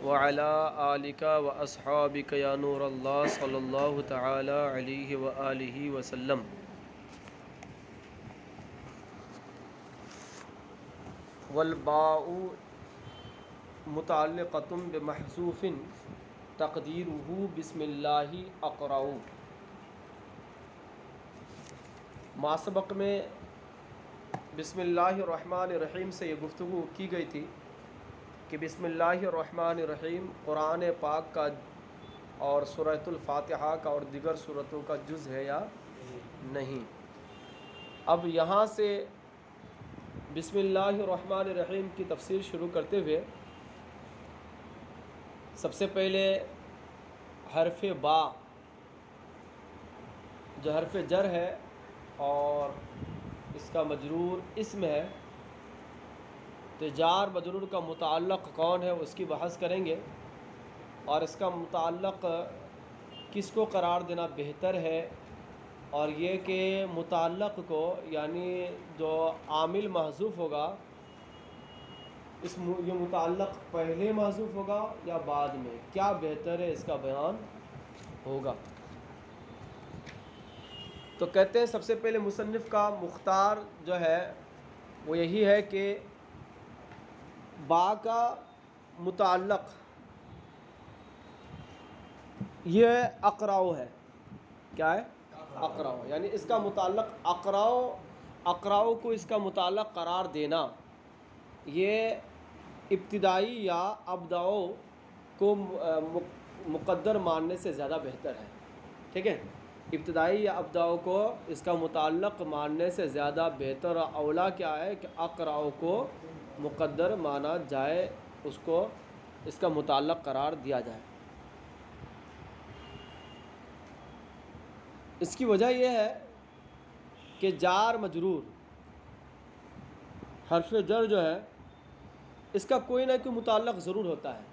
وعلى آلك وأصحابك يا نور الله صلى الله تعالى عليه وآله وسلم. والباء متعلقة بمحذوف تقديره بسم الله اقرأ. ماسبق میں بسم اللہ الرحمن الرحیم سے یہ گفتگو کی گئی تھی کہ بسم اللہ الرحمن الرحیم قرآن پاک کا اور سورۃ الفاتحہ کا اور دیگر سورتوں کا جز ہے یا نہیں. اب یہاں سے بسم اللہ الرحمن الرحیم کی تفسیر شروع کرتے ہوئے سب سے پہلے حرف با جو حرف جر ہے اور اس کا مجرور اسم ہے، تو جار مجرور کا متعلق کون ہے اس کی بحث کریں گے، اور اس کا متعلق کس کو قرار دینا بہتر ہے، اور یہ کہ متعلق کو یعنی جو عامل محذوف ہوگا یہ متعلق پہلے محذوف ہوگا یا بعد میں، کیا بہتر ہے اس کا بیان ہوگا. تو کہتے ہیں سب سے پہلے مصنف کا مختار جو ہے وہ یہی ہے کہ با کا متعلق یہ اقراؤ ہے. کیا ہے؟ اقراؤ، یعنی اس کا متعلق اقراؤ کو اس کا متعلق قرار دینا یہ ابتدائی یا ابداؤ کو مقدر ماننے سے زیادہ بہتر ہے. ٹھیک ہے، ابتدائی یا ابداؤ کو اس کا متعلق ماننے سے زیادہ بہتر اور اولا کیا ہے کہ اقراؤ کو مقدر مانا جائے، اس کو اس کا متعلق قرار دیا جائے. اس کی وجہ یہ ہے کہ جار مجرور حرف جر جو ہے اس کا کوئی نہ کوئی متعلق ضرور ہوتا ہے،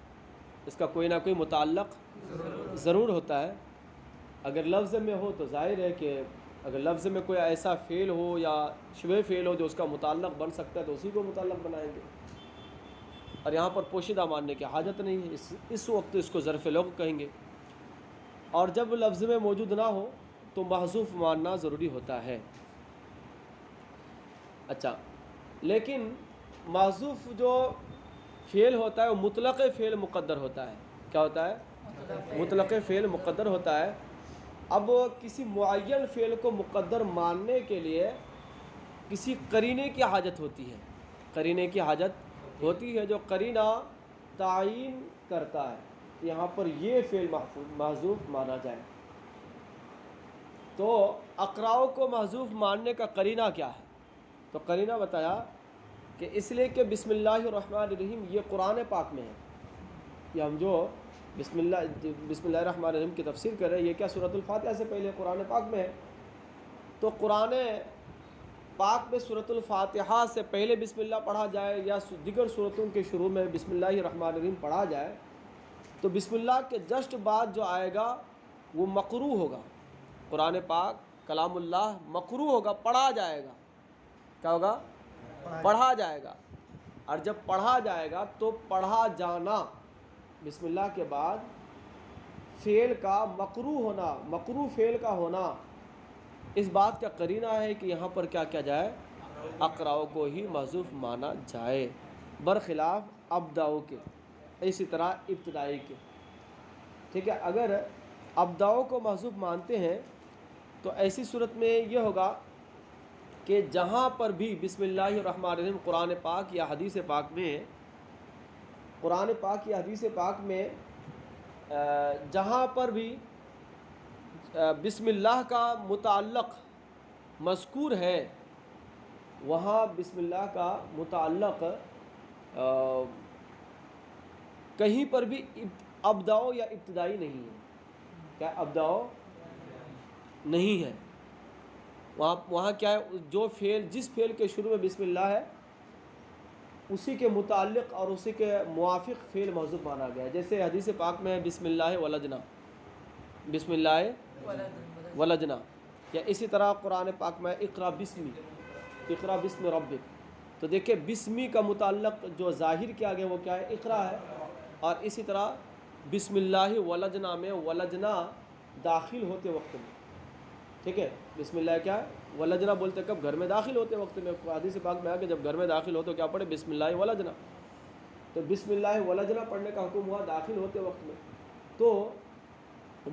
اس کا کوئی نہ کوئی متعلق ضرور ہوتا ہے. اگر لفظ میں ہو تو ظاہر ہے کہ اگر لفظ میں کوئی ایسا فعل ہو یا شبہ فعل ہو جو اس کا متعلق بن سکتا ہے تو اسی کو متعلق بنائیں گے، اور یہاں پر پوشیدہ ماننے کی حاجت نہیں ہے. اس وقت اس کو ظرف لغو کہیں گے، اور جب لفظ میں موجود نہ ہو تو محذوف ماننا ضروری ہوتا ہے. اچھا، لیکن محذوف جو فعل ہوتا ہے وہ مطلق فعل مقدر ہوتا ہے. کیا ہوتا ہے؟ مطلق فعل مقدر ہوتا ہے. اب کسی معین فعل کو مقدر ماننے کے لیے کسی قرینے کی حاجت ہوتی ہے، قرینے کی حاجت ہوتی ہے جو قرینہ تعین کرتا ہے یہاں پر یہ فعل محذوف مانا جائے. تو اقراؤ کو محذوف ماننے کا قرینہ کیا ہے؟ تو قرینہ بتایا کہ اس لیے کہ بسم اللہ الرحمن الرحیم یہ قرآن پاک میں ہے. یہ ہم جو بسم اللہ الرحمن الرحیم کی تفسیر کر رہے ہیں، یہ کیا سورۃ الفاتحہ سے پہلے قرآن پاک میں ہے. تو قرآن پاک میں سورۃ الفاتحہ سے پہلے بسم اللہ پڑھا جائے یا دیگر سورتوں کے شروع میں بسم اللہ الرحمن الرحیم پڑھا جائے تو بسم اللہ کے جسٹ بعد جو آئے گا وہ مقروء ہوگا. قرآن پاک کلام اللہ مقروء ہوگا، پڑھا جائے گا. کیا ہوگا؟ پڑھا جائے گا. اور جب پڑھا جائے گا تو پڑھا جانا بسم اللہ کے بعد فعل کا مقروء ہونا، مقروء فعل کا ہونا اس بات کا قرینہ ہے کہ یہاں پر کیا کیا جائے؟ اقراؤ کو ہی محذوف مانا جائے، برخلاف ابداؤ کے، اسی طرح ابتدائی کے. ٹھیک ہے، اگر ابداؤ کو محذوف مانتے ہیں تو ایسی صورت میں یہ ہوگا کہ جہاں پر بھی بسم اللہ الرحمن الرحیم قرآن پاک یا حدیث پاک میں جہاں پر بھی بسم اللہ کا متعلق مذکور ہے وہاں بسم اللہ کا متعلق کہیں پر بھی ابداؤ یا ابتدائی نہیں ہے. کیا ابداؤ نہیں ہے؟ وہاں کیا ہے؟ جو فعل جس فعل کے شروع میں بسم اللہ ہے اسی کے متعلق اور اسی کے موافق فعل محذوف مانا گیا ہے. جیسے حدیث پاک میں ہے بسم اللہ ولجنا، بسم اللہ ولجنا، یا اسی طرح قرآن پاک میں اقرا بسم ربک. تو دیکھیں بسمی کا متعلق جو ظاہر کیا گیا وہ کیا ہے؟ اقرا ہے. اور اسی طرح بسم اللہ ولجنا میں ولجنا داخل ہوتے وقت میں، ٹھیک ہے، بسم اللہ کیا ہے ولجنا بولتے کب؟ گھر میں داخل ہوتے وقت میں. حدیث پاک میں آیا کہ جب گھر میں داخل ہو تو کیا پڑھے؟ بسم اللہ ولجنا. تو بسم اللہ ولجنا پڑھنے کا حکم ہوا داخل ہوتے وقت میں. تو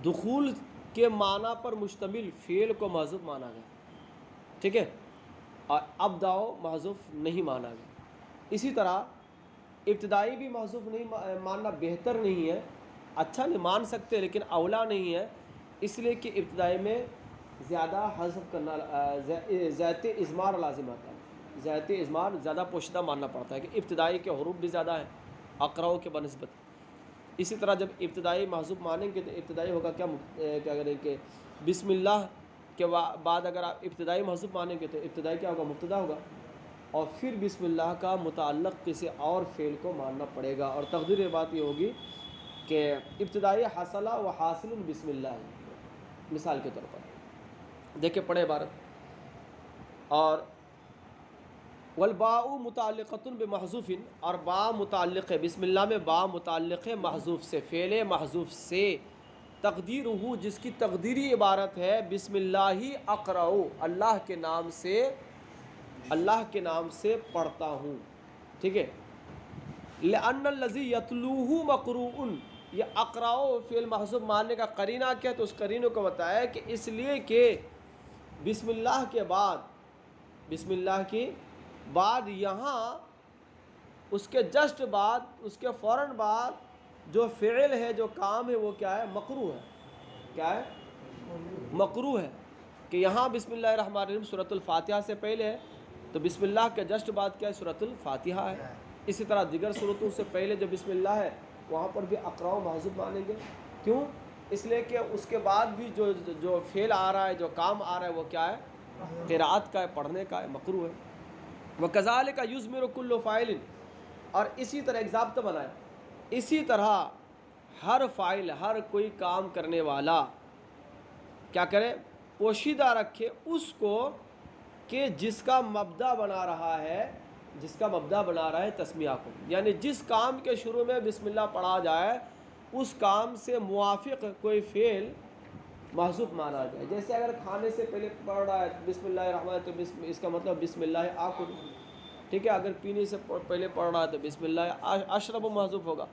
دخول کے معنی پر مشتمل فعل کو محذوف مانا گیا، ٹھیک ہے، اور ابداؤ محذوف نہیں مانا گیا. اسی طرح ابتدائی بھی محذوف نہیں ماننا بہتر نہیں ہے، اچھا نہیں مان سکتے لیکن اولا نہیں ہے، اس لیے کہ ابتدائی میں زیادہ حذف کرنا زیادہ اضمار لازم آتا ہے، زیادہ اضمار زیادہ پوشیدہ ماننا پڑتا ہے کہ ابتدائی کے حروف بھی زیادہ ہیں اقراؤ کے بنسبت. اسی طرح جب ابتدائی محذوف مانیں گے تو ابتدائی ہوگا کیا کریں کہ بسم اللہ کے بعد اگر آپ ابتدائی محذوف مانیں گے تو ابتدائی کیا ہوگا؟ مبتدا ہوگا، اور پھر بسم اللہ کا متعلق کسی اور فعل کو ماننا پڑے گا. اور تقدیر بات یہ ہوگی کہ ابتدائی حاصلہ و حاصل بسم اللہ ہے. مثال کے طور پر دیکھیں پڑھیں عبارت، اور والباء متعلقۃ بمحذوف، اور با متعلق ہے بسم اللہ میں، با متعلق ہے محذوف سے، فعل محذوف سے. تقدیرہ جس کی تقدیری عبارت ہے بسم اللہ اقرأ، اللہ کے نام سے، اللہ کے نام سے پڑھتا ہوں، ٹھیک ہے. لأن الذی یتلوہ مقروء، یہ اقرأ فعل محذوف ماننے کا قرینہ کیا ہے؟ تو اس قرینہ کو بتایا کہ اس لیے کہ بسم اللہ کے بعد، بسم اللہ کی بعد یہاں اس کے جسٹ بعد، اس کے فوراً بعد جو فعل ہے، جو کام ہے، وہ کیا ہے؟ مقروء ہے. کیا ہے؟ مقروء ہے. کہ یہاں بسم اللہ الرحمن الرحیم سورۃ الفاتحہ سے پہلے ہے، تو بسم اللہ کے جسٹ بعد کیا ہے؟ سورۃ الفاتحہ ہے. اسی طرح دیگر صورتوں سے پہلے جو بسم اللہ ہے وہاں پر بھی اقراء محذوف مانیں گے. کیوں؟ اس لیے کہ اس کے بعد بھی جو فعل آ رہا ہے، جو کام آ رہا ہے، وہ کیا ہے؟ قراءت کا ہے، پڑھنے کا ہے، مقروء ہے. وَكَذَلِكَ يُزْمِرُ كُلُّ فاعل، اور اسی طرح ایک ضابطہ بنایا، اسی طرح ہر فاعل، ہر کوئی کام کرنے والا کیا کرے؟ پوشیدہ رکھے اس کو کہ جس کا مبدا بنا رہا ہے، جس کا مبدا بنا رہا ہے تسمیہ کو، یعنی جس کام کے شروع میں بسم اللہ پڑھا جائے اس کام سے موافق کوئی فعل محذوف مانا جائے. جیسے اگر کھانے سے پہلے پڑھ رہا ہے بسم اللہ الرحمن تو اس کا مطلب بسم اللہ آکل، ٹھیک ہے. اگر پینے سے پہلے پڑھ رہا ہے تو بسم اللہ اشرب محذوف ہوگا.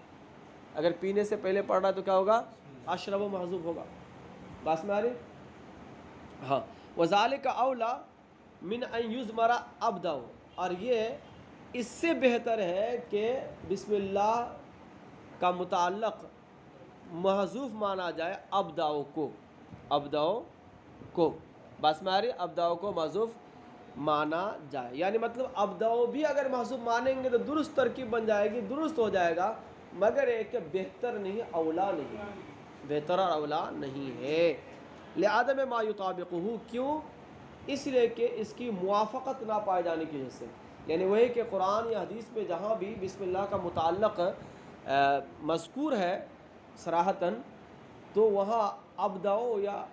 اگر پینے سے پہلے پڑھ رہا ہے تو کیا ہوگا؟ اشرب محذوف ہوگا. بات میں آ رہی؟ ہاں. وذالک اولا من ان یضمر ابدا، اور یہ اس سے بہتر ہے کہ بسم اللہ کا متعلق محذوف مانا جائے ابداؤ کو، ابداؤ کو، بس میں آ رہی، ابداؤ کو محذوف مانا جائے. یعنی مطلب ابداؤ بھی اگر محذوف مانیں گے تو درست ترکیب بن جائے گی، درست ہو جائے گا، مگر ایک بہتر نہیں، اولا نہیں، بہتر اور اولا نہیں ہے. لعدم ما یطابقہ، کیوں؟ اس لیے کہ اس کی موافقت نہ پائے جانے کی وجہ سے. یعنی وہی کہ قرآن یا حدیث میں جہاں بھی بسم اللہ کا متعلق مذکور ہے صراحتاً، تو وہاں ابداؤ یا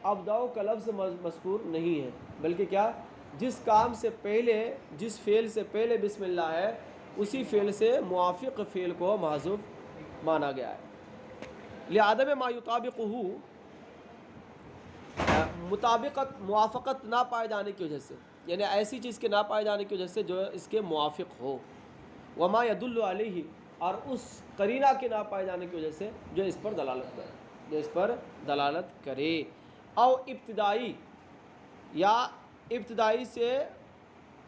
ابداؤ کا لفظ مذکور نہیں ہے، بلکہ کیا؟ جس کام سے پہلے، جس فعل سے پہلے بسم اللہ ہے اسی فعل سے موافق فعل کو محذوف مانا گیا ہے. لعدم ما یطابقہ، مطابقت، موافقت نہ پائے جانے کی وجہ سے، یعنی ایسی چیز کے نہ پائے جانے کی وجہ سے جو اس کے موافق ہو. وما يدل علیہ، اور اس قرینہ کے نہ پائے جانے کی وجہ سے جو اس پر دلالت کرے، جو اس پر دلالت کرے. او ابتدائی، یا ابتدائی سے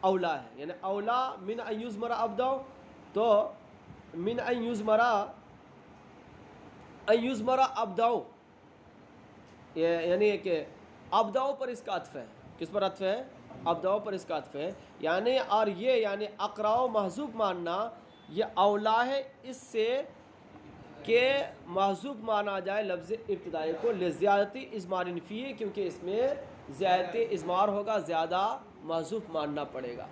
اولا ہے، یعنی اولا من ان یضمر ابداؤ، تو من ان یضمر ابداؤ، یعنی کہ ابداؤ پر اس کا عطف ہے. کس پر عطف ہے؟ ابداؤ پر اس کا عطف ہے. یعنی اور یہ یعنی اقراء محذوف ماننا یہ اولا ہے اس سے کہ محذوف مانا جائے لفظ ابتدائی کو، لزیادتی اضمار فیہ، کیونکہ اس میں زیادتی اضمار ہوگا، زیادہ محذوف ماننا پڑے گا،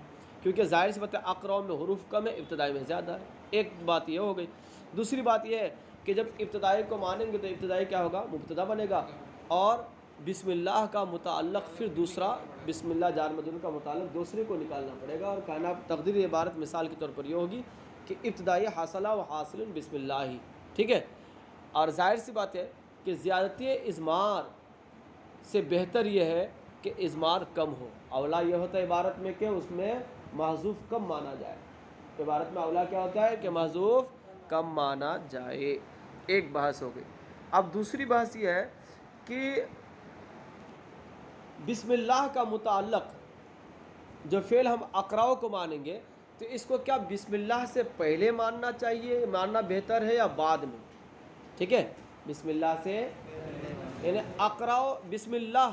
کیونکہ ظاہر سی بات ہے اقراء میں حروف کم ہے، ابتدائی میں زیادہ ہے. ایک بات یہ ہو گئی. دوسری بات یہ ہے کہ جب ابتدائی کو مانیں گے تو ابتدائی کیا ہوگا؟ مبتدا بنے گا، اور بسم اللہ کا متعلق پھر دوسرا، بسم اللہ جار مجرور کا متعلق دوسرے کو نکالنا پڑے گا. اور کہنا تقدیری عبارت مثال کے طور پر یہ ہوگی کہ ابتدائی حاصلہ و حاصل بسم اللہ ہی، ٹھیک ہے. اور ظاہر سی بات ہے کہ زیادتی اضمار سے بہتر یہ ہے کہ اضمار کم ہو. اولا یہ ہوتا ہے عبارت میں کہ اس میں محذوف کم مانا جائے. عبارت میں اولا کیا ہوتا ہے کہ محذوف کم مانا جائے. ایک بحث ہو گئی. اب دوسری بحث یہ ہے کہ بسم اللہ کا متعلق جو فعل ہم اقراء کو مانیں گے تو اس کو کیا بسم اللہ سے پہلے ماننا چاہیے، ماننا بہتر ہے، یا بعد میں؟ ٹھیک ہے، بسم اللہ سے یعنی اقراء بسم اللہ،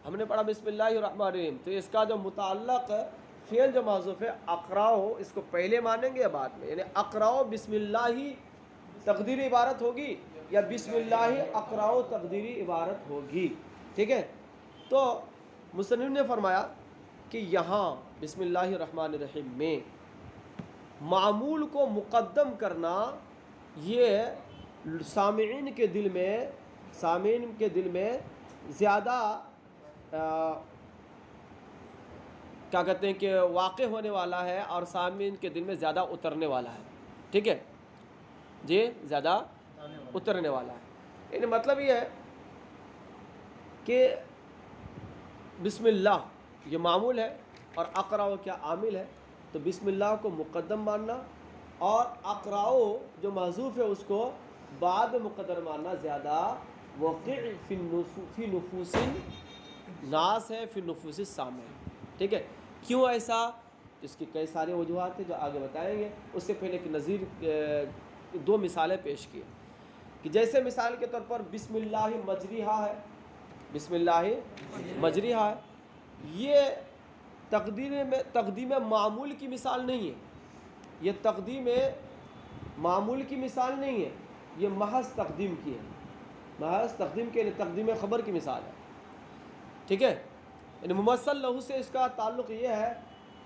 ہم نے پڑھا بسم اللہ الرحمن الرحیم، تو اس کا جو متعلق فعل جو محذوف ہے اقراء، اس کو پہلے مانیں گے یا بعد میں؟ یعنی اقراء بسم اللہ ہی تقدیری عبارت ہوگی یا بسم اللہ اقراء تقدیری عبارت ہوگی. ٹھیک ہے، تو مصنف نے فرمایا کہ یہاں بسم اللہ الرحمن الرحیم میں معمول کو مقدم کرنا یہ سامعین کے دل میں زیادہ کیا کہتے ہیں کہ واقع ہونے والا ہے اور سامعین کے دل میں زیادہ اترنے والا ہے. ٹھیک ہے جی، زیادہ اترنے والا ہے. یعنی مطلب یہ ہے کہ بسم اللہ یہ معمول ہے اور اقراء کیا عامل ہے، تو بسم اللہ کو مقدم ماننا اور اقراء جو محذوف ہے اس کو بعد میں مقدر ماننا زیادہ وقع فی نفوس ناس ہے، فی نفوس السامع. ٹھیک ہے، کیوں ایسا؟ اس کی کئی سارے وجوہات ہیں جو آگے بتائیں گے. اس سے پہلے کہ نظیر دو مثالیں پیش کی کہ جیسے مثال کے طور پر بسم اللہ مجریہا ہے، بسم اللہ مجریہا ہے، یہ تقدیم معمول کی مثال نہیں ہے، یہ تقدیم معمول کی مثال نہیں ہے، یہ محض تقدیم کی ہے، محض تقدیم کے لیے تقدیم خبر کی مثال ہے. ٹھیک ہے، یعنی ممثل لہو سے اس کا تعلق یہ ہے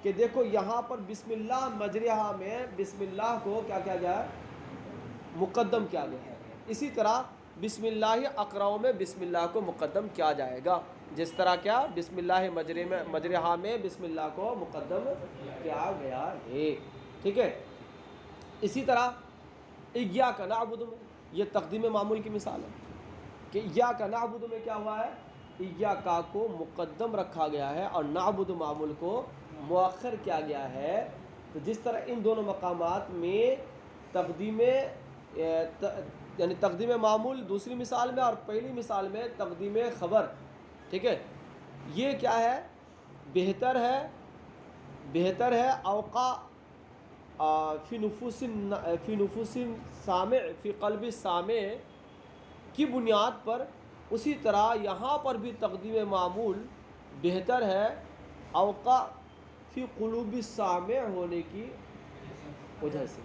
کہ دیکھو یہاں پر بسم اللہ مجریہا میں بسم اللہ کو کیا کیا گیا ہے؟ مقدم کیا گیا ہے. اسی طرح بسم اللہ اقراء میں بسم اللہ کو مقدم کیا جائے گا، جس طرح کیا بسم اللہ مجریہا میں بسم اللہ کو مقدم کیا گیا ہے. ٹھیک ہے، اسی طرح ایاک نعبد میں یہ تقدیم معمول کی مثال ہے کہ ایاک نعبد میں کیا ہوا ہے؟ ایاک کو مقدم رکھا گیا ہے اور نعبد معمول کو مؤخر کیا گیا ہے. تو جس طرح ان دونوں مقامات میں یعنی تقدیم معمول دوسری مثال میں اور پہلی مثال میں تقدیم خبر، ٹھیک ہے، یہ کیا ہے؟ بہتر ہے اوقع فی نفوس سامع، فی قلب سامع کی بنیاد پر. اسی طرح یہاں پر بھی تقدیم معمول بہتر ہے اوقع فی قلوب سامع ہونے کی وجہ سے.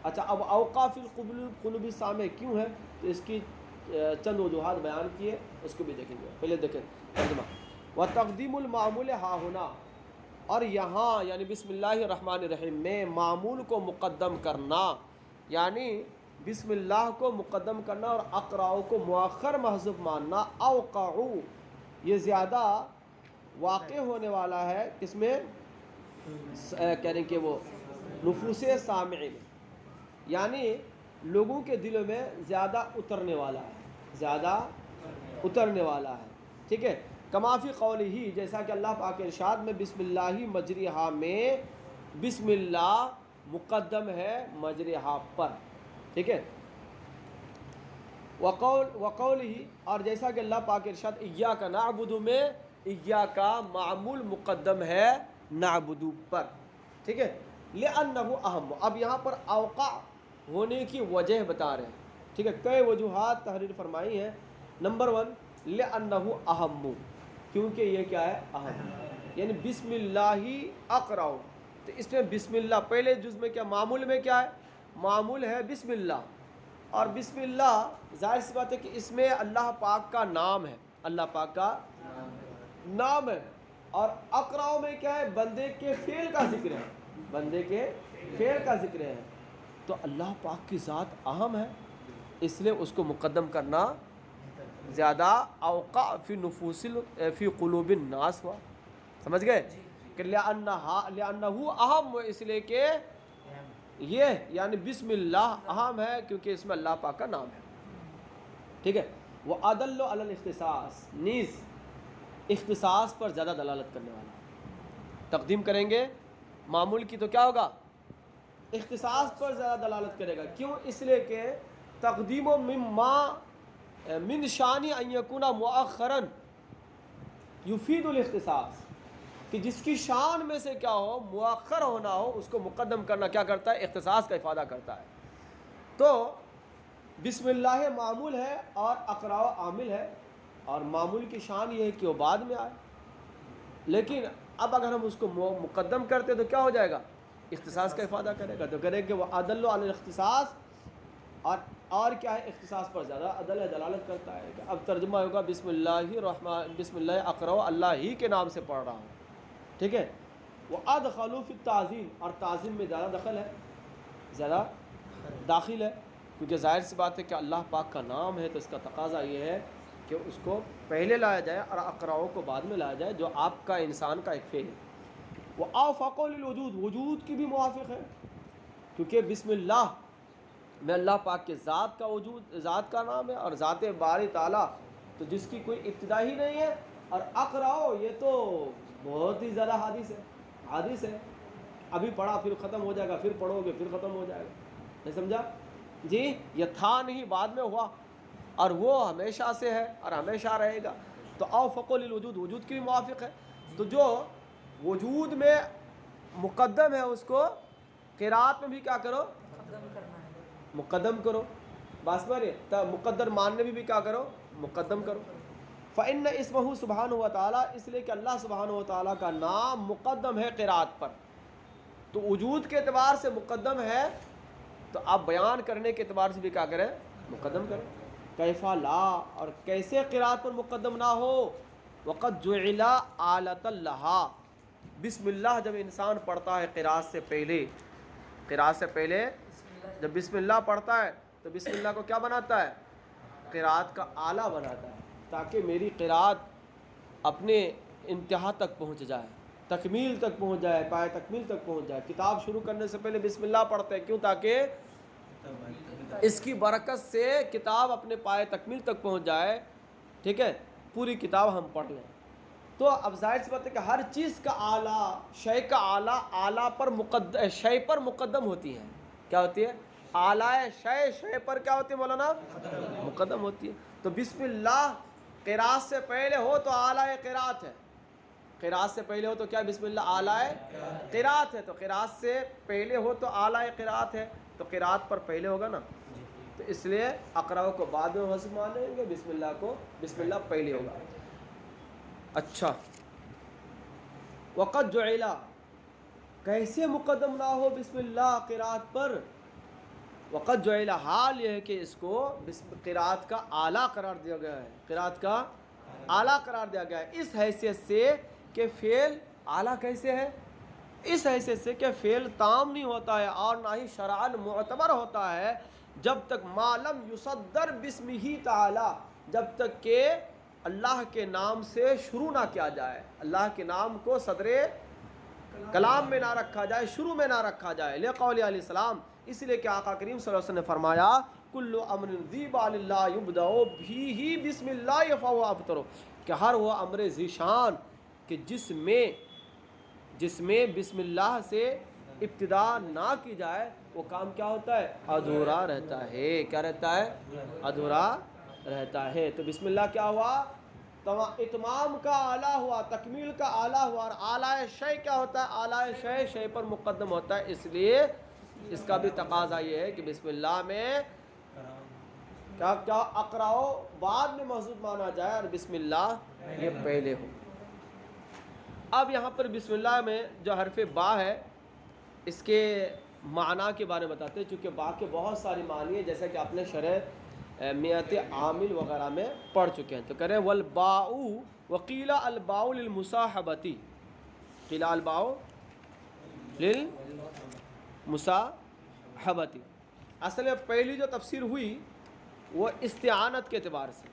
اچھا، اب اوقع فی قلوب سامع کیوں ہے؟ تو اس کی چند وجوہات بیان کیے، اس کو بھی دیکھیں گے. پہلے دیکھیں ترجمہ. وتقدیم المعمول ہا ہونا، اور یہاں یعنی بسم اللہ الرحمن الرحیم میں معمول کو مقدم کرنا، یعنی بسم اللہ کو مقدم کرنا اور اقراء کو مؤخر محذوف ماننا، اوقعو یہ زیادہ واقع ہونے والا ہے کس میں؟ کہہ رہے ہیں کہ وہ نفوس سامعین، یعنی لوگوں کے دلوں میں زیادہ اترنے والا ہے، زیادہ اترنے والا ہے. ٹھیک ہے، کما فی قولہ جیسا کہ اللہ پاک کے ارشاد میں بسم اللہ مجریہا میں بسم اللہ مقدم ہے مجریہا پر. ٹھیک ہے، وقولہ اور جیسا کہ اللہ پاک کے ارشاد ایاک نعبد میں ایاک معمول مقدم ہے نعبد پر. ٹھیک ہے، لأنہ اہم. اب یہاں پر اوقع ہونے کی وجہ بتا رہے ہیں. ٹھیک ہے، کئی وجوہات تحریر فرمائی ہیں. نمبر 1 لأنہ اہم، کیونکہ یہ کیا ہے؟ اہم. یعنی بسم اللہ اقرأ، تو اس میں بسم اللہ پہلے جز میں کیا معمول میں کیا ہے؟ معمول ہے بسم اللہ، اور بسم اللہ ظاہر سی بات ہے کہ اس میں اللہ پاک کا نام ہے، اللہ پاک کا نام ہے. اور اقرأ میں کیا ہے؟ بندے کے فعل کا ذکر ہے، بندے کے فعل کا ذکر ہے. تو اللہ پاک کی ذات اہم ہے، اس لیے اس کو مقدم کرنا زیادہ اوقع فی قلوب الناس ہوا. سمجھ گئے کہ لأنہ اہم، اس لیے کہ یہ یعنی بسم اللہ اہم ہے کیونکہ اس میں اللہ پاک کا نام ہے، ٹھیک ہے۔ وہ عدل علی الاختصاص، نیز اختصاص پر زیادہ دلالت کرنے والا، تقدیم کریں گے معمول کی تو کیا ہوگا، اختصاص پر زیادہ دلالت کرے گا، کیوں؟ اس لیے کہ تقدیم و مما من شانی ان یکون مؤخرا یفید الاختصاص، کہ جس کی شان میں سے کیا ہو مؤخر ہونا ہو اس کو مقدم کرنا کیا کرتا ہے، اختصاص کا افادہ کرتا ہے۔ تو بسم اللہ معمول ہے اور اقرا عامل ہے، اور معمول کی شان یہ ہے کہ وہ بعد میں آئے، لیکن اب اگر ہم اس کو مقدم کرتے تو کیا ہو جائے گا، اختصاص کا افادہ کرے گا، تو کرے کہ وہ عدل علی الاختصاص، اور کیا ہے، اختصاص پر زیادہ عدل ہے، دلالت کرتا ہے۔ کہ اب ترجمہ ہوگا بسم اللہ اقرأ، اللہ ہی کے نام سے پڑھ رہا ہوں، ٹھیک ہے۔ وہ ادخلوا فی التعظیم، اور تعظیم میں زیادہ دخل ہے، زیادہ داخل ہے، کیونکہ ظاہر سی بات ہے کہ اللہ پاک کا نام ہے تو اس کا تقاضا یہ ہے کہ اس کو پہلے لایا جائے اور اقراؤ کو بعد میں لایا جائے، جو آپ کا انسان کا ایک فعل ہے۔ وہ اوفق للوجود، وجود کی بھی موافق ہے، کیونکہ بسم اللہ میں اللہ پاک کے ذات کا وجود، ذات کا نام ہے، اور ذات باری تعالیٰ تو جس کی کوئی ابتدا ہی نہیں ہے، اور اقراؤ یہ تو بہت ہی زیادہ حادث ہے، ابھی پڑھا پھر ختم ہو جائے گا، پھر پڑھو گے پھر ختم ہو جائے گا، نہیں سمجھا جی؟ یہ تھا نہیں، بعد میں ہوا، اور وہ ہمیشہ سے ہے اور ہمیشہ رہے گا، تو اوفق للوجود، وجود کی بھی موافق ہے، تو جو وجود میں مقدم ہے اس کو قرات میں بھی کیا کرو، مقدم کرو، بس پر مقدر ماننے میں بھی کیا کرو، مقدم کرو۔ فإن اسمہ سبحانہ و تعالیٰ، اس لیے کہ اللہ سبحانہ و تعالیٰ کا نام مقدم ہے قرات پر، تو وجود کے اعتبار سے مقدم ہے، تو آپ بیان کرنے کے اعتبار سے بھی کیا کریں، مقدم کریں۔ کیفا لا، اور کیسے قرات پر مقدم نہ ہو، وقد جعل آلۃ لہا، بسم اللہ جب انسان پڑھتا ہے قرات سے پہلے جب بسم اللہ پڑھتا ہے تو بسم اللہ کو کیا بناتا ہے، قرات کا آلہ بناتا ہے، تاکہ میری قرات اپنے انتہا تک پہنچ جائے، تکمیل تک پہنچ جائے، پائے تکمیل تک پہنچ جائے۔ کتاب شروع کرنے سے پہلے بسم اللہ پڑھتے ہیں، کیوں؟ تاکہ اس کی برکت سے کتاب اپنے پائے تکمیل تک پہنچ جائے، ٹھیک ہے، پوری کتاب ہم پڑھ لیں۔ تو اب ظاہر سی بات ہے کہ ہر چیز کا اعلیٰ، شے کا اعلیٰ پر شے پر مقدم ہوتی ہے، کیا ہوتی ہے، اعلیٰ شے پر کیا ہوتی ہے مولانا، مقدم ہوتی ہے۔ تو بسم اللہ قرات سے پہلے ہو تو اعلیٰ قرات ہے، قرات سے پہلے ہو تو کیا، بسم اللہ اعلیٰ قرات ہے، تو قرات سے پہلے ہو تو اعلیٰ قرات ہے، تو قرات پر پہلے ہوگا نا، تو اس لیے اقراء کو بعد میں حذف مانیں گے، بسم اللہ پہلے ہوگا۔ اچھا، وقد جعل، کیسے مقدم نہ ہو بسم اللہ قرات پر، وقد جعل، حال یہ ہے کہ اس کو قرات کا اعلیٰ قرار دیا گیا ہے، قرات کا اعلیٰ قرار دیا گیا ہے، اس حیثیت سے کہ فعل اعلیٰ کیسے ہے، اس حیثیت سے کہ فعل تام نہیں ہوتا ہے اور نہ ہی شرعاً معتبر ہوتا ہے جب تک ما لم یصدر بسمہ تعالی، جب تک کہ اللہ کے نام سے شروع نہ کیا جائے، اللہ کے نام کو صدر کلام میں نہ رکھا جائے، شروع میں نہ رکھا جائے، لقول علیہ السلام، اس لیے کہ آقا کریم صلی اللہ علیہ وسلم نے فرمایا کل امر ذی بال اللہ یبدأ بہ بسم اللہ فہو ابتر، کہ ہر وہ امر ذی شان کہ جس میں بسم اللہ سے ابتدا نہ کی جائے وہ کام کیا ہوتا ہے، ادھورا رہتا ہے، کیا رہتا ہے، ادھورا رہتا ہے۔ تو بسم اللہ کیا ہوا، اتمام کا اعلیٰ ہوا، تکمیل کا اعلیٰ ہوا، اور اعلیٰ شے کیا ہوتا ہے، اعلیٰ شے پر مقدم ہوتا ہے، اس لیے اس کا بھی تقاضا یہ ہے کہ بسم اللہ میں کیا اقراؤ بعد میں محذوف مانا جائے اور بسم اللہ یہ پہلے ہو۔ اب یہاں پر بسم اللہ میں جو حرف با ہے اس کے معنی کے بارے میں بتاتے ہیں، چونکہ با کے بہت ساری معنی ہیں، جیسا کہ آپ نے شرح میت عامل وغیرہ میں پڑھ چکے ہیں، تو کریں والباء وقیل الباء للمصاحبتی، قیل الباء للمصاحبتی، اصل میں پہلی جو تفسیر ہوئی وہ استعانت کے اعتبار سے،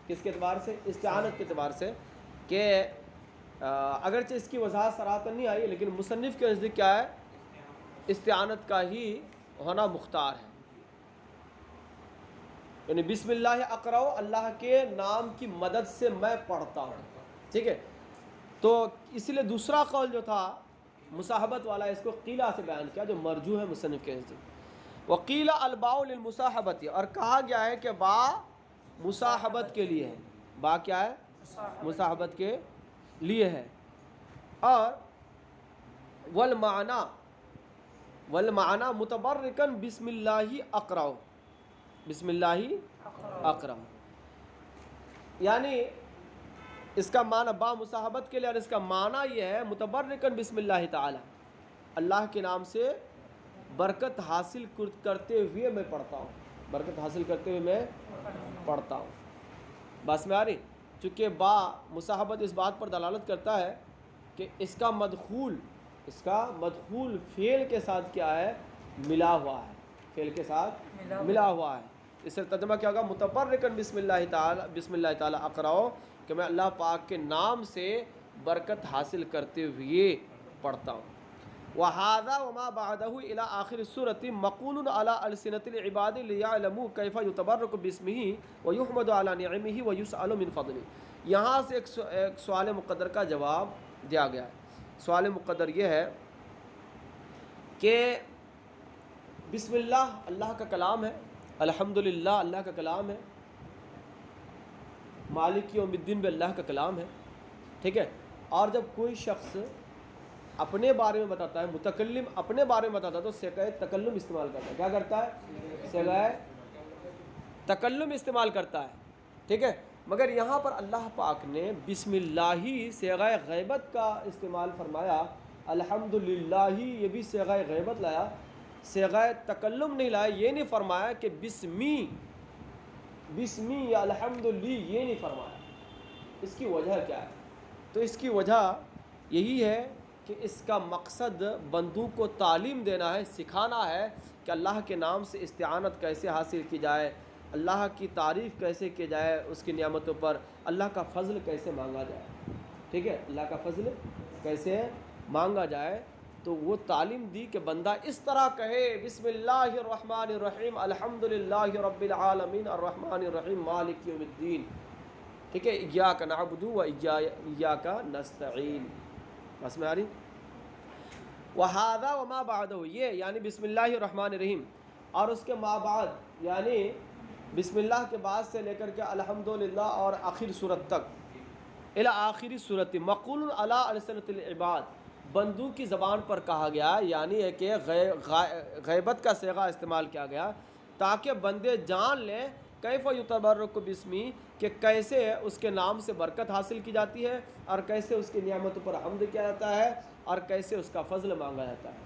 کس کے اعتبار سے، استعانت کے اعتبار سے، کہ اگرچہ اس کی وضاحت صراحتاً نہیں آئی لیکن مصنف کے نزدیک کیا ہے، استعانت کا ہی ہونا مختار ہے، یعنی بسم اللہ اقرأ، اللہ کے نام کی مدد سے میں پڑھتا ہوں، ٹھیک ہے۔ تو اسی لیے دوسرا قول جو تھا مصاحبت والا، اس کو قیلہ سے بیان کیا جو مرجوح ہے مصنف کے نزدیک، وقیل الباء للمصاحبت، اور کہا گیا ہے کہ با مصاحبت کے لیے ہے، با کیا ہے؟ مصاحبت کے لیے ہے، اور والمعنی متبرکن بسم اللہ اقرأ، بسم اللہ اقرأ، یعنی اس کا معنی با مصاحبت کے لیے، اور اس کا معنی یہ ہے متبرکن بسم اللہ تعالی، اللہ کے نام سے برکت حاصل کرتے ہوئے میں پڑھتا ہوں، برکت حاصل کرتے ہوئے میں پڑھتا ہوں۔ بس میں آ رہی، چونکہ با مصاحبت اس بات پر دلالت کرتا ہے کہ اس کا مدخول فعل کے ساتھ کیا ہے؟ ملا ہوا ہے، فعل کے ساتھ ملا ہوا ہے۔ اس سے ترجمہ کیا ہوگا؟ متبرکن بسم اللہ تعالی اقرأ، کہ میں اللہ پاک کے نام سے برکت حاصل کرتے ہوئے پڑھتا ہوں۔ وَهَذَا وَمَا بَعْدَهُ إِلَى آخِرِ السُّورَةِ مَقُولٌ عَلَىٰ أَلْسِنَةِ الْعِبَادِ لِيَعْلَمُوا كَيْفَ يُتَبَرَّكُ بِاسْمِهِ وَيُحْمَدُ عَلَىٰ نِعَمِهِ وَيُسْأَلُ مِنْ فَضْلِهِ۔ یہاں سے ایک سوال مقدر کا جواب دیا گیا ہے۔ سوال مقدر یہ ہے کہ بسم اللہ اللہ کا کلام ہے، الحمدللہ اللہ کا کلام ہے، مالک یوم الدین بھی اللہ کا کلام ہے، ٹھیک ہے۔ اور جب کوئی شخص اپنے بارے میں بتاتا ہے، متکلم اپنے بارے میں بتاتا ہے، تو صیغہ تکلم استعمال کرتا ہے۔ کیا کرتا ہے؟ صیغہ تکلم استعمال کرتا ہے، ٹھیک ہے۔ مگر یہاں پر اللہ پاک نے بسم اللہ صیغہ غیبت کا استعمال فرمایا، الحمدللہ یہ بھی صیغہ غیبت لایا، صیغہ تکلم نہیں لایا۔ یہ نہیں فرمایا کہ بسمی یا الحمدللہ، یہ نہیں فرمایا۔ اس کی وجہ کیا ہے؟ تو اس کی وجہ یہی ہے کہ اس کا مقصد بندوں کو تعلیم دینا ہے، سکھانا ہے کہ اللہ کے نام سے استعانت کیسے حاصل کی جائے، اللہ کی تعریف کیسے کی جائے، اس کی نعمتوں پر اللہ کا فضل کیسے مانگا جائے، ٹھیک ہے، اللہ کا فضل کیسے مانگا جائے۔ تو وہ تعلیم دی کہ بندہ اس طرح کہے، بسم اللہ الرحمن الرحیم الحمدللہ رب العالمین الرحمن الرحیم مالک یوم الدین، ٹھیک ہے، ایاک نعبد و ایاک نستعین۔ بس میں آ رہی۔ وَهَذَا وَمَا بَعْدَهُ، یہ یعنی بسم اللہ الرحمن الرحیم اور اس کے ما بعد، یعنی بسم اللہ کے بعد سے لے کر کے الحمدللہ اور آخر صورت تک، الی آخری صورت، مقول علی السنۃ العباد، بندوں کی زبان پر کہا گیا، یعنی ہے کہ غیبت کا صیغہ استعمال کیا گیا تاکہ بندے جان لیں کیف یتبرک بسمی، کہ کیسے اس کے نام سے برکت حاصل کی جاتی ہے، اور کیسے اس کی نعمتوں پر حمد کیا جاتا ہے، اور کیسے اس کا فضل مانگا جاتا ہے،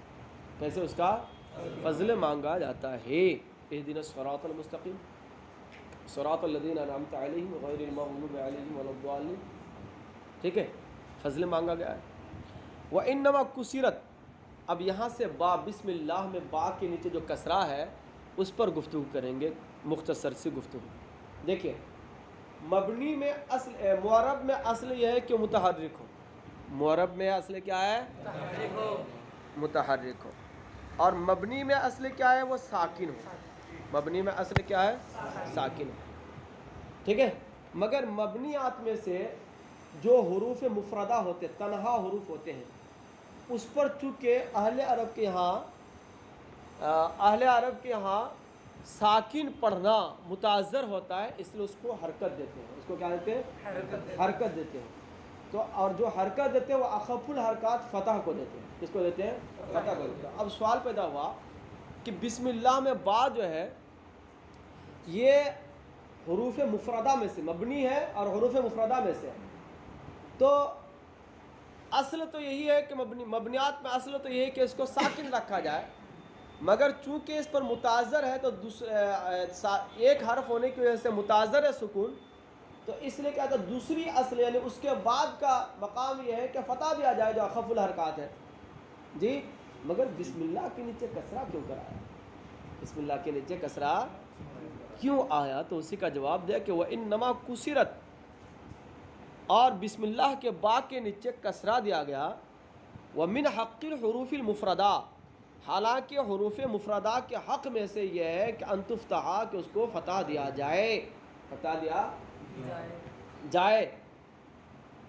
کیسے اس کا فضل مانگا جاتا ہے۔ اہدنا الصراط المستقیم صراط الذین انعمت علیہم غیر المغضوب علیہم ولا الضالین، ٹھیک ہے، فضل مانگا گیا ہے۔ وَإِنَّمَا كُسِرَتْ، اب یہاں سے با بسم اللہ میں با کے نیچے جو کسرہ ہے اس پر گفتگو کریں گے، مختصر سی گفتگو۔ دیکھیں، مبنی میں اصل، معرب میں اصل یہ ہے کہ متحرک ہو، معرب میں اصل کیا ہے؟ متحرک ہو، اور مبنی میں اصل کیا ہے؟ وہ ساکن ہو، مبنی میں اصل کیا ہے؟ ساکن ہو، ٹھیک ہے۔ مگر مبنیات میں سے جو حروف مفردہ ہوتے، تنہا حروف ہوتے ہیں، اس پر چونکہ اہل عرب کے یہاں ساکن پڑھنا متعذر ہوتا ہے، اس لیے اس کو حرکت دیتے ہیں، اس کو کیا دیتے ہیں؟ حرکت دیتے ہیں۔ تو اور جو حرکت دیتے ہیں وہ اخف الحرکات فتح کو دیتے ہیں، کس کو دیتے ہیں؟ فتح کو دیتے ہیں۔ اب سوال پیدا ہوا کہ بسم اللہ میں با جو ہے یہ حروف مفردہ میں سے مبنی ہے اور حروف مفردہ میں سے ہے، تو اصل تو یہی ہے کہ مبنیات میں اصل تو یہی ہے کہ اس کو ساکن رکھا جائے، مگر چونکہ اس پر متعذر ہے تو ایک حرف ہونے کی وجہ سے متعذر ہے سکون، تو اس لیے کیا تھا دوسری اصل یعنی اس کے بعد کا مقام یہ ہے کہ فتح بھی آ جائے جو اخف الحرکات ہے جی۔ مگر بسم اللہ کے نیچے کسرہ کیوں کرایا؟ بسم اللہ کے نیچے کسرہ کیوں آیا؟ تو اسی کا جواب دیا کہ وَإِنَّمَا كُسِرَتْ، اور بسم اللہ کے با کے نیچے کسرہ دیا گیا، وَمِنْ حَقِّ الْحُرُوفِ الْمُفْرَدَةِ، حالانکہ حروف مفردہ کے حق میں سے یہ ہے کہ ان تفتح کہ اس کو فتح دیا جائے، فتح دیا جائے،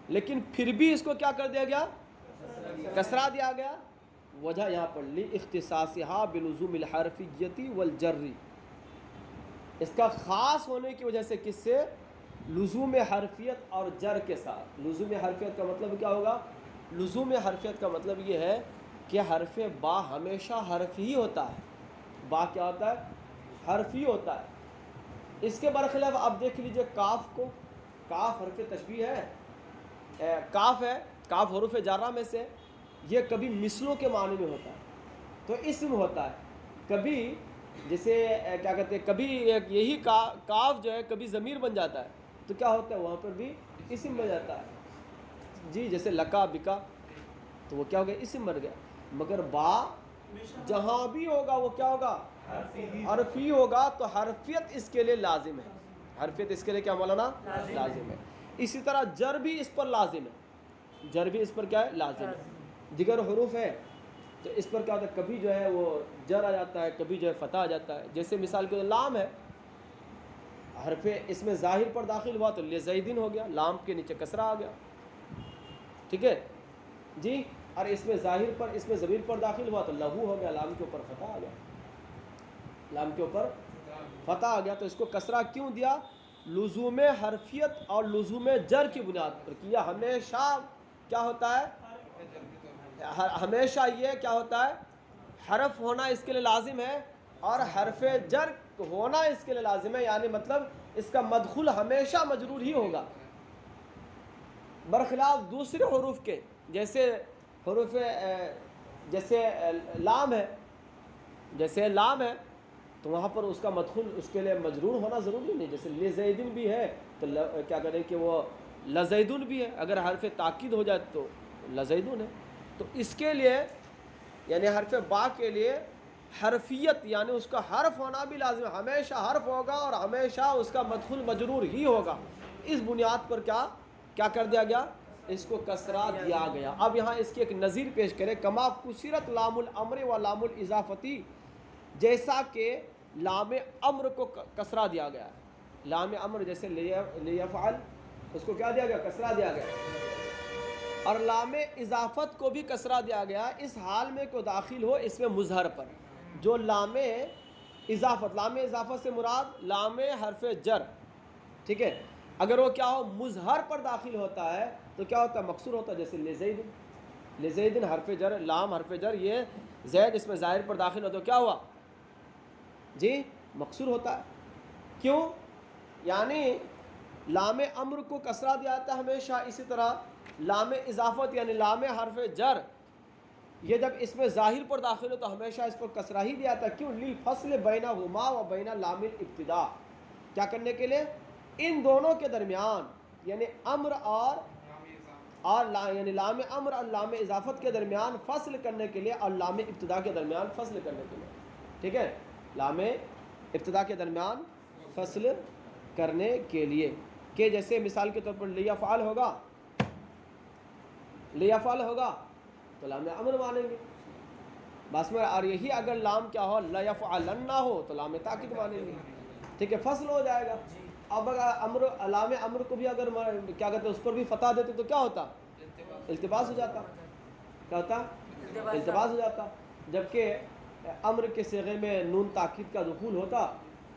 لیکن پھر بھی اس کو کیا کر دیا گیا؟ کسرہ دیا گیا۔ وجہ یہاں پر لی اختصاصها بلزوم الحرفیت والجر، اس کا خاص ہونے کی وجہ سے کس سے؟ لزوم حرفیت اور جر کے ساتھ۔ لزوم حرفیت کا مطلب کیا ہوگا؟ لزوم حرفیت کا مطلب یہ ہے کہ حرف با ہمیشہ حرف ہی ہوتا ہے۔ با کیا ہوتا ہے؟ حرف ہی ہوتا ہے۔ اس کے برخلاف آپ دیکھ لیجئے کاف کو، کاف حرف تشبیہ ہے، کاف ہے، کاف حروف جارہ میں سے، یہ کبھی مثلوں کے معنی میں ہوتا ہے تو اسم ہوتا ہے، کبھی جیسے کیا کہتے ہیں، کبھی یہی کاف جو ہے کبھی ضمیر بن جاتا ہے تو کیا ہوتا ہے وہاں پر بھی اسم بن جاتا ہے جی، جیسے لکا بکا تو وہ کیا ہو گیا؟ اسم بن گیا۔ مگر با جہاں بھی ہوگا وہ کیا ہوگا؟ حرفی ہوگا، تو حرفیت اس کے لیے لازم ہے، حرفیت اس کے لیے کیا مولانا؟ لازم ہے۔ اسی طرح جر بھی اس پر لازم ہے، جر بھی اس پر کیا ہے؟ لازم ہے۔ دیگر حروف ہے تو اس پر کیا ہوتا ہے؟ کبھی جو ہے وہ جر آ جاتا ہے، کبھی جو ہے فتح آ جاتا ہے۔ جیسے مثال کے لام ہے، حرف اس میں ظاہر پر داخل ہوا تو لزیدن ہو گیا، لام کے نیچے کسرہ آ گیا، ٹھیک ہے جی۔ اور اس میں ظاہر پر، اس میں ضمیر پر داخل ہوا تو لہو ہو گیا، لام کے اوپر فتح آ گیا، لام کے اوپر فتح آ گیا۔ تو اس کو کسرہ کیوں دیا؟ لزوم حرفیت اور لزوم جر کی بنیاد پر کیا۔ ہمیشہ کیا ہوتا ہے؟ ہمیشہ یہ کیا ہوتا ہے؟ حرف ہونا اس کے لیے لازم ہے اور حرف جر ہونا اس کے لیے لازم ہے، یعنی مطلب اس کا مدخول ہمیشہ مجرور ہی ہوگا، برخلاف دوسرے حروف کے، جیسے حروف جیسے لام ہے، جیسے لام ہے تو وہاں پر اس کا مدخول اس کے لیے مجرور ہونا ضروری نہیں، جیسے لزیدن بھی ہے تو کیا کریں کہ وہ لزیدن بھی ہے، اگر حرف تاکید ہو جائے تو لزیدن ہے۔ تو اس کے لیے یعنی حرف با کے لیے حرفیت یعنی اس کا حرف ہونا بھی لازم ہے، ہمیشہ حرف ہوگا اور ہمیشہ اس کا مدخول مجرور ہی ہوگا۔ اس بنیاد پر کیا کر دیا گیا؟ اس کو کسرہ دیا گیا۔ اب یہاں اس کی ایک نظیر پیش کرے، کما کسرت لام الامر و لام الاضافتی، جیسا کہ لام امر کو کسرہ دیا گیا ہے۔ لام امر جیسے لیفعل، اس کو کیا دیا گیا؟ کسرہ دیا گیا، اور لام اضافت کو بھی کسرہ دیا گیا، اس حال میں کو داخل ہو اس میں مظہر پر۔ جو لام اضافت، لام اضافت سے مراد لام حرف جر، ٹھیک ہے، اگر وہ کیا ہو؟ مظہر پر داخل ہوتا ہے تو کیا ہوتا ہے؟ مکسور ہوتا ہے، جیسے لزیدن، لزیدن حرف جر، لام حرف جر، یہ زید اس میں ظاہر پر داخل ہو تو کیا ہوا جی؟ مکسور ہوتا ہے۔ کیوں؟ یعنی لام امر کو کسرہ دیا جاتا ہے ہمیشہ، اسی طرح لام اضافت یعنی لام حرف جر یہ جب اس میں ظاہر پر داخل ہو تو ہمیشہ اس پر کسرہ ہی دیا جاتا ہے۔ کیوں؟ للفصل بینہما و بین لام الابتداء، کیا کرنے کے لیے؟ ان دونوں کے درمیان یعنی امر اور یعنی لام امر اور لام اضافت کے درمیان فصل کرنے کے لیے، اور لام ابتدا کے درمیان فصل کرنے کے لیے، ٹھیک ہے، لام ابتدا کے درمیان فصل کرنے کے لیے، کہ جیسے مثال کے طور پر لیفعل ہوگا، لیفعل ہوگا تو لام امر مانیں گے بس میں، اور یہی اگر لام کیا ہو؟ لیفعلن ہو تو لام تاکید مانیں گے، ٹھیک ہے، فصل ہو جائے گا۔ اب اگر لام امر کو بھی اگر کیا کہتے ہیں اس پر بھی فتح دیتے تو کیا ہوتا؟ التباس ہو جاتا، کیا ہوتا؟ التباس ہو جاتا۔ جبکہ امر کے صیغے میں نون تاکید کا دخول ہوتا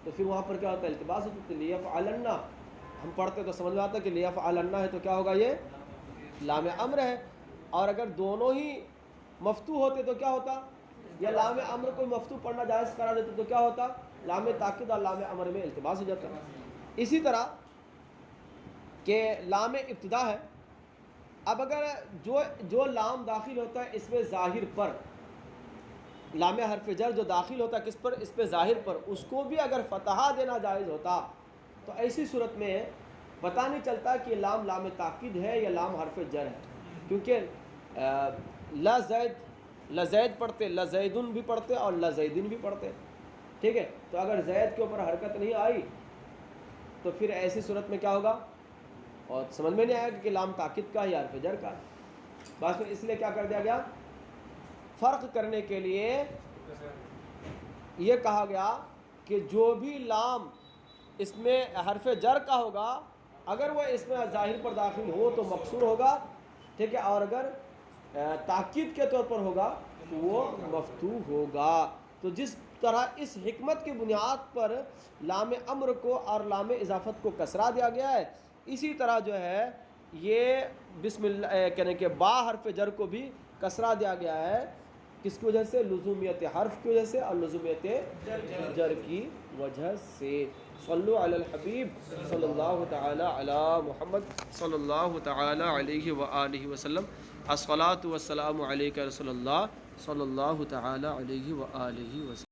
تو پھر وہاں پر کیا ہوتا ہے؟ التباس ہوتا ہے۔ لیفعلن ہم پڑھتے تو سمجھ میں آتا کہ لیفعلن ہے تو کیا ہوگا؟ یہ لام امر ہے، اور اگر دونوں ہی مفتوح ہوتے تو کیا ہوتا؟ یا لام امر کو مفتوح پڑھنا جائز قرار دیتے تو کیا ہوتا؟ لام تاکید اور لام امر میں التباس ہو جاتا۔ اسی طرح کہ لام ابتدا ہے، اب اگر جو لام داخل ہوتا ہے اس میں ظاہر پر، لام حرف جر جو داخل ہوتا ہے کس پر؟ اس پہ ظاہر پر، اس کو بھی اگر فتحہ دینا جائز ہوتا تو ایسی صورت میں پتہ نہیں چلتا کہ لام لام تاکید ہے یا لام حرف جر ہے، کیونکہ لزید پڑھتے، لزیدن بھی پڑھتے اور لزیدن بھی پڑھتے، ٹھیک ہے، تو اگر زید کے اوپر حرکت نہیں آئی تو پھر ایسی صورت میں کیا ہوگا؟ اور سمجھ میں نہیں آئے گا کہ لام تاکید کا یا حرف جر کا ہے۔ بس اس لیے کیا کر دیا گیا؟ فرق کرنے کے لیے یہ کہا گیا کہ جو بھی لام اس میں حرف جر کا ہوگا اگر وہ اس میں ظاہر پر داخل ہو تو مقصور ہوگا، ٹھیک ہے، اور اگر تاکید کے طور پر ہوگا تو وہ مفتوح ہوگا۔ تو جس طرح اس حکمت کی بنیاد پر لام امر کو اور لام اضافت کو کسرہ دیا گیا ہے، اسی طرح جو ہے یہ بسم اللہ کہنے کے با حرف جر کو بھی کسرہ دیا گیا ہے، کس کی وجہ سے؟ لزومیت حرف کی وجہ سے اور لزومیت جر کی وجہ سے۔ صلو علی الحبیب صلی اللہ تعالی علی محمد صلی اللہ تعالی علیہ وآلہ وسلم۔ الصلاۃ والسلام علیک رسول اللہ صلی اللہ تعالی علیہ وآلہ وسلم۔